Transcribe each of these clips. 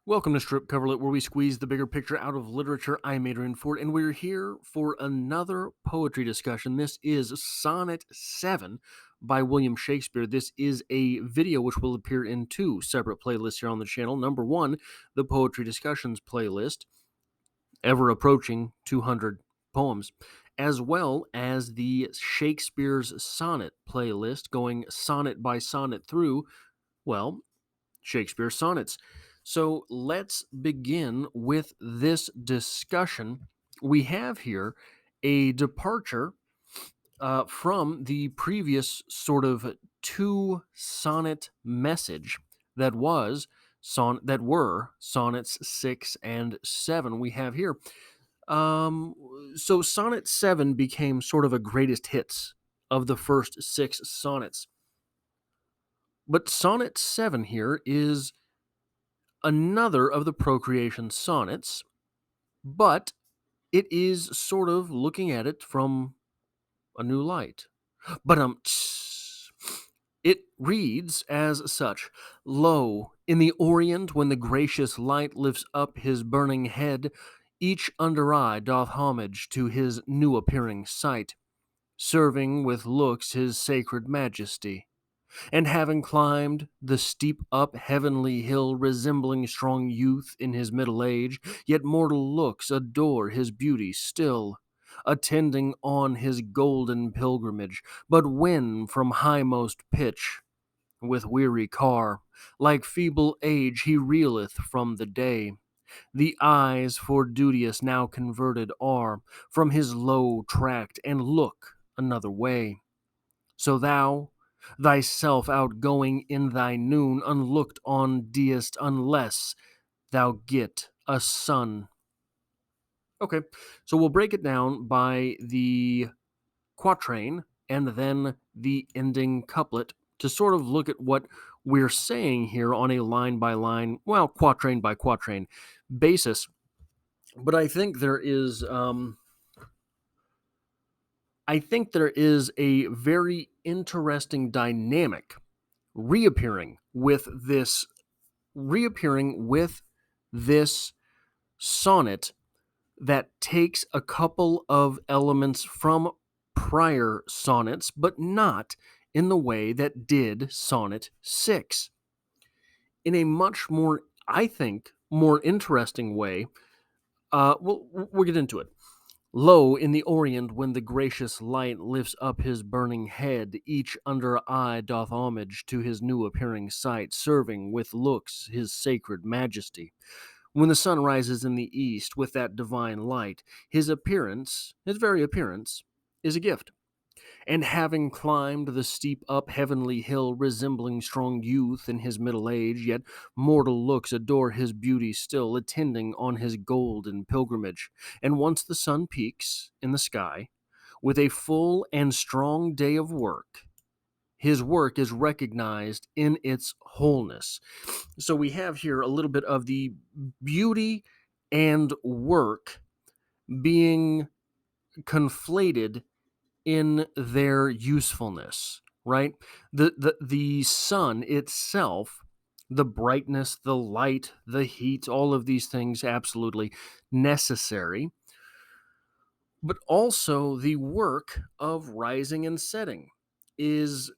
Welcome to Strip Coverlet, where we squeeze the bigger picture out of literature. I'm Adrian Ford, and we're here for another poetry discussion. This is Sonnet 7 by William Shakespeare. This is a video which will appear in two separate playlists here on the channel. Number one, the Poetry Discussions playlist, ever approaching 200 poems, as well as the Shakespeare's Sonnet playlist, going sonnet by sonnet through, well, Shakespeare sonnets. So let's begin with this discussion. We have here a departure from the previous sort of two sonnet message that were sonnets 6 and 7. We have here. So sonnet 7 became sort of a greatest hits of the first six sonnets. But sonnet 7 here is another of the procreation sonnets, but it is sort of looking at it from a new light. But it reads as such: Lo, in the Orient, when the gracious light lifts up his burning head, each under eye doth homage to his new appearing sight, serving with looks his sacred majesty. And having climbed the steep up heavenly hill, resembling strong youth in his middle age, yet mortal looks adore his beauty still, attending on his golden pilgrimage. But when from highmost pitch, with weary car, like feeble age he reeleth from the day, the eyes for duteous now converted are from his low tract, and look another way. So thou, thyself outgoing in thy noon, unlooked on deest, unless thou get a son. Okay, so we'll break it down by the quatrain and then the ending couplet to sort of look at what we're saying here on a line by line, well, quatrain by quatrain basis. But I think there is a very interesting dynamic reappearing with this sonnet that takes a couple of elements from prior sonnets, but not in the way that did Sonnet 6. In a much more, I think, more interesting way, we'll get into it. Lo, in the Orient, when the gracious light lifts up his burning head, each under eye doth homage to his new appearing sight, serving with looks his sacred majesty. When the sun rises in the east with that divine light, his very appearance, is a gift. And having climbed the steep up heavenly hill, resembling strong youth in his middle age, yet mortal looks adore his beauty still, attending on his golden pilgrimage. And once the sun peaks in the sky, with a full and strong day of work, his work is recognized in its wholeness. So we have here a little bit of the beauty and work being conflated in their usefulness, right? The sun itself, the brightness, the light, the heat, all of these things absolutely necessary, but also the work of rising and setting is,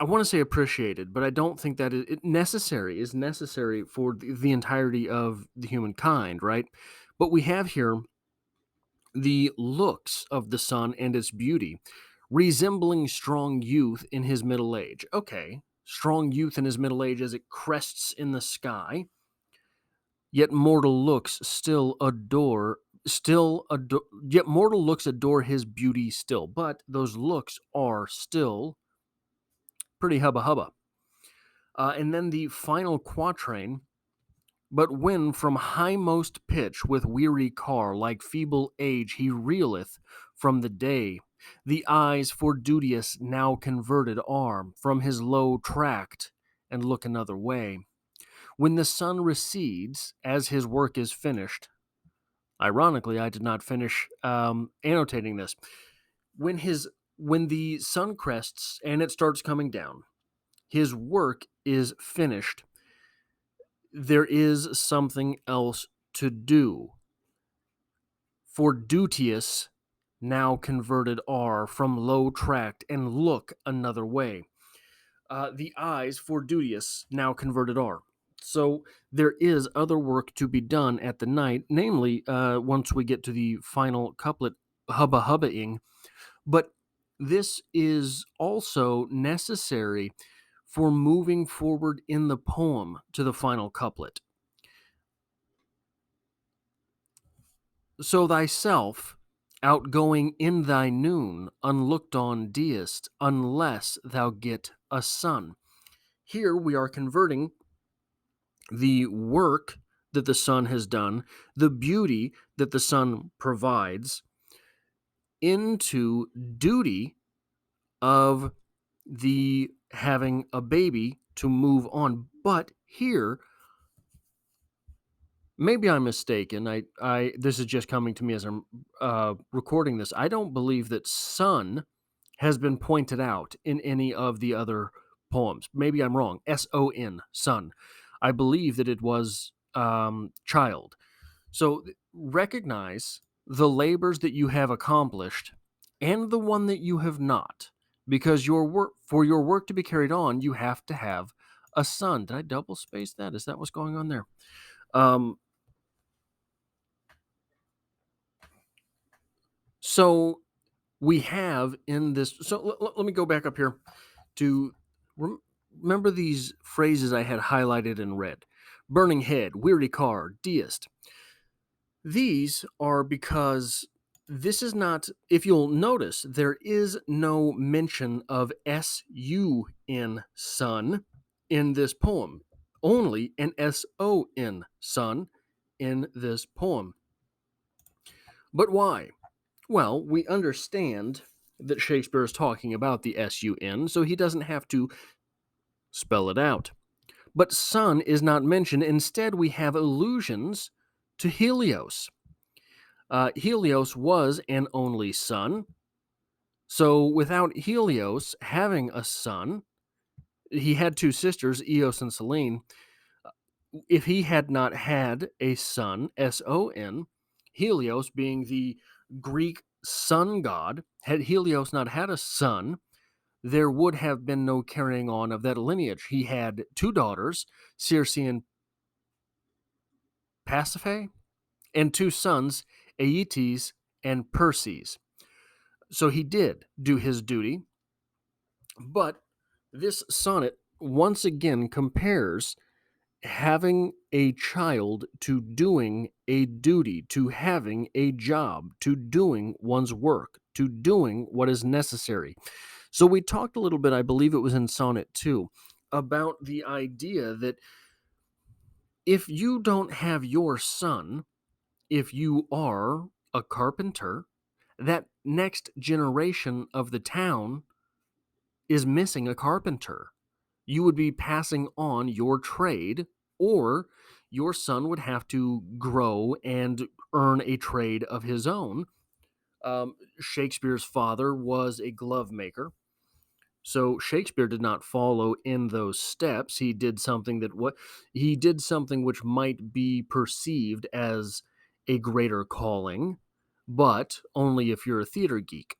I want to say, appreciated, but I don't think that it is necessary for the entirety of the humankind, right? But we have here the looks of the sun and its beauty, resembling strong youth in his middle age. Okay, strong youth in his middle age as it crests in the sky, yet mortal looks yet mortal looks adore his beauty still, but those looks are still pretty hubba hubba. And then the final quatrain: But when from highmost pitch with weary car, like feeble age, he reeleth from the day, the eyes for duteous now converted are from his low tract, and look another way. When the sun recedes, as his work is finished, ironically, I did not finish annotating this. When his when the sun crests and it starts coming down, his work is finished. There is something else to do. For duteous, now converted are from low tract and look another way. The eyes for duteous, now converted are. So there is other work to be done at the night, namely, once we get to the final couplet, hubba hubbaing. But this is also necessary for moving forward in the poem to the final couplet. So thyself, outgoing in thy noon, unlooked on deist, unless thou get a sun. Here we are converting the work that the sun has done, the beauty that the sun provides, into duty of the having a baby to move on. But here, maybe I'm mistaken. I this is just coming to me as I'm recording this. I don't believe that sun has been pointed out in any of the other poems. Maybe I'm wrong. son, son. I believe that it was child. So recognize the labors that you have accomplished and the one that you have not, because your work to be carried on, you have to have a son. Did I double space that? Is that what's going on there? So we have in this. So let me go back up here to remember these phrases I had highlighted in red: burning head, weary car, deist. These are because this is not, if you'll notice, there is no mention of sun, sun, in this poem. Only an son, son, in this poem. But why? Well, we understand that Shakespeare is talking about the sun, so he doesn't have to spell it out. But sun is not mentioned. Instead, we have allusions to Helios. Helios was an only son. So without Helios having a son, he had two sisters, Eos and Selene. If he had not had a son, son, Helios being the Greek sun god, had Helios not had a son, there would have been no carrying on of that lineage. He had two daughters, Circe and Pasiphae, and two sons, Aeetes and Perses. So he did do his duty, but this sonnet once again compares having a child to doing a duty, to having a job, to doing one's work, to doing what is necessary. So we talked a little bit, I believe it was in Sonnet 2, about the idea that if you don't have your son, if you are a carpenter, that next generation of the town is missing a carpenter. You would be passing on your trade, or your son would have to grow and earn a trade of his own. Shakespeare's father was a glove maker. So Shakespeare did not follow in those steps. He did something which might be perceived as a greater calling, but only if you're a theater geek,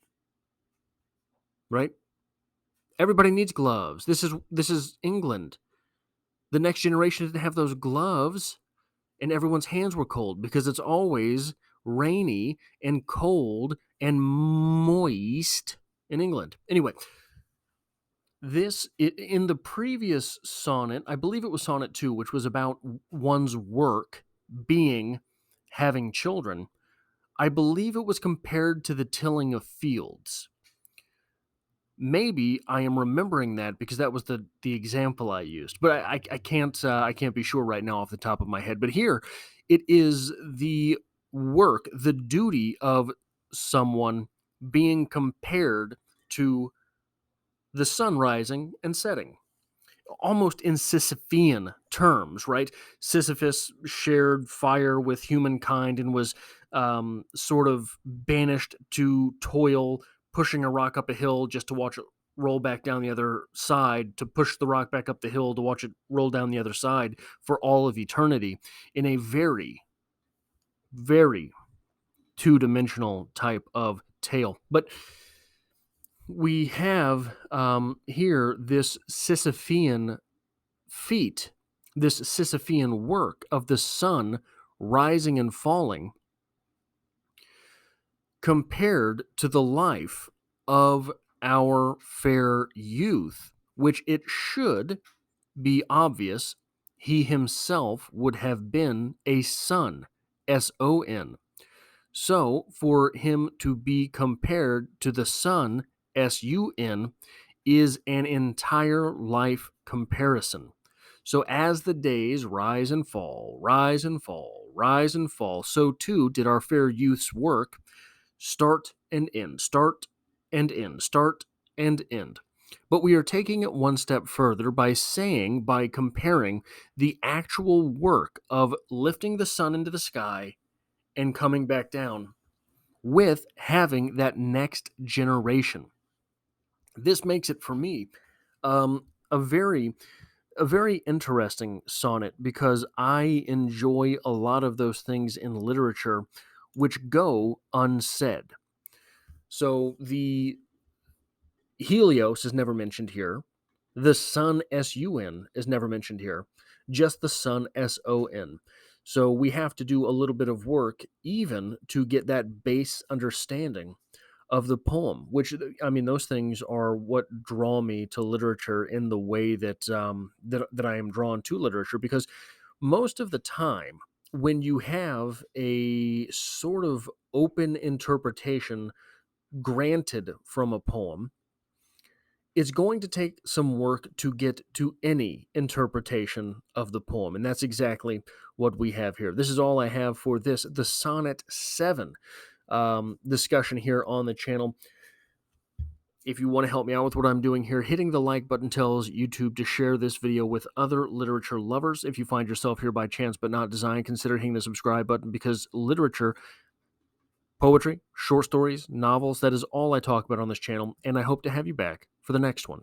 right? Everybody needs gloves. This is England. The next generation didn't have those gloves, and everyone's hands were cold because it's always rainy and cold and moist in England. Anyway, in the previous sonnet, I believe it was sonnet 2, which was about one's work being having children. I believe it was compared to the tilling of fields. Maybe I am remembering that because that was the example I used, but I can't be sure right now off the top of my head. But here, it is the work, the duty of someone being compared to the sun rising and setting, almost in Sisyphean terms, right? Sisyphus shared fire with humankind and was sort of banished to toil, pushing a rock up a hill just to watch it roll back down the other side, to push the rock back up the hill to watch it roll down the other side for all of eternity, in a very, very two-dimensional type of tale. But we have here this Sisyphean feat, this Sisyphean work of the sun rising and falling, compared to the life of our fair youth, which it should be obvious he himself would have been a son, S-O-N. So, for him to be compared to the sun, S-U-N, is an entire life comparison. So, as the days rise and fall, rise and fall, rise and fall, so too did our fair youth's work start and end, start and end, start and end. But we are taking it one step further by comparing the actual work of lifting the sun into the sky and coming back down with having that next generation. This makes it, for me, a very interesting sonnet, because I enjoy a lot of those things in literature which go unsaid. So the Helios is never mentioned here. The sun, S-U-N, is never mentioned here. Just the sun, S-O-N. So we have to do a little bit of work even to get that base understanding of the poem, which, I mean, those things are what draw me to literature in the way that that I am drawn to literature, because most of the time when you have a sort of open interpretation granted from a poem, it's going to take some work to get to any interpretation of the poem. And that's exactly what we have here. This is all I have for this, the Sonnet 7 discussion here on the channel. If you want to help me out with what I'm doing here, hitting the like button tells YouTube to share this video with other literature lovers. If you find yourself here by chance but not design, consider hitting the subscribe button, because literature, poetry, short stories, novels, that is all I talk about on this channel, and I hope to have you back for the next one.